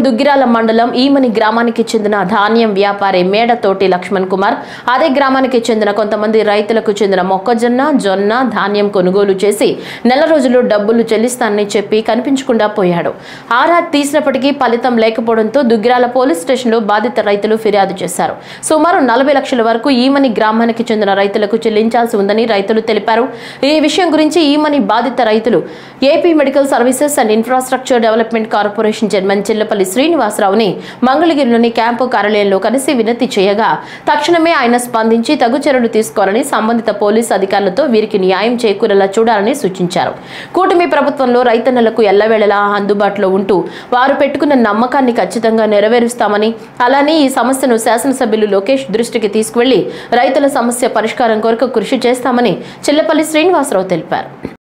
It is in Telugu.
దుగ్గిరాల మండలం ఈమని గ్రామానికి చెందిన ధాన్యం వ్యాపారి మేడతోటి లక్ష్మణ్ కుమార్ అదే గ్రామానికి చెందిన కొంతమంది రైతులకు చెందిన మొక్కజొన్న జొన్న ధాన్యం కొనుగోలు చేసి నెల రోజులు డబ్బులు చెల్లిస్తానని చెప్పి కనిపించకుండా పోయాడు. ఆరా తీసినప్పటికీ ఫలితం లేకపోవడంతో దుగ్గిరాల పోలీస్ స్టేషన్లో బాధిత రైతులు ఫిర్యాదు చేశారు. సుమారు 40 లక్షల వరకు ఈమని గ్రామానికి చెందిన రైతులకు చెల్లించాల్సి ఉందని రైతులు తెలిపారు. ఈ విషయం గురించి ఈమని బాధిత రైతులు AP medical services and infrastructure development corporation chairman Chillapalli శ్రీనివాసరావుని మంగళగిరిలోని క్యాంపు కార్యాలయంలో కలిసి వినతి చేయగా తక్షణమే ఆయన స్పందించి తగు చర్యలు తీసుకోవాలని సంబంధిత పోలీసు అధికారులతో వీరికి న్యాయం చేకూరేలా చూడాలని సూచించారు. కూటమి ప్రభుత్వంలో రైతన్నలకు ఎల్లవేళలా అందుబాటులో ఉంటూ వారు పెట్టుకున్న నమ్మకాన్ని ఖచ్చితంగా నెరవేరుస్తామని, అలానే ఈ సమస్యను శాసనసభ్యులు లోకేష్ దృష్టికి తీసుకువెళ్లి రైతుల సమస్య పరిష్కారం కొరకు కృషి చేస్తామని చిల్లపల్లి శ్రీనివాసరావు తెలిపారు.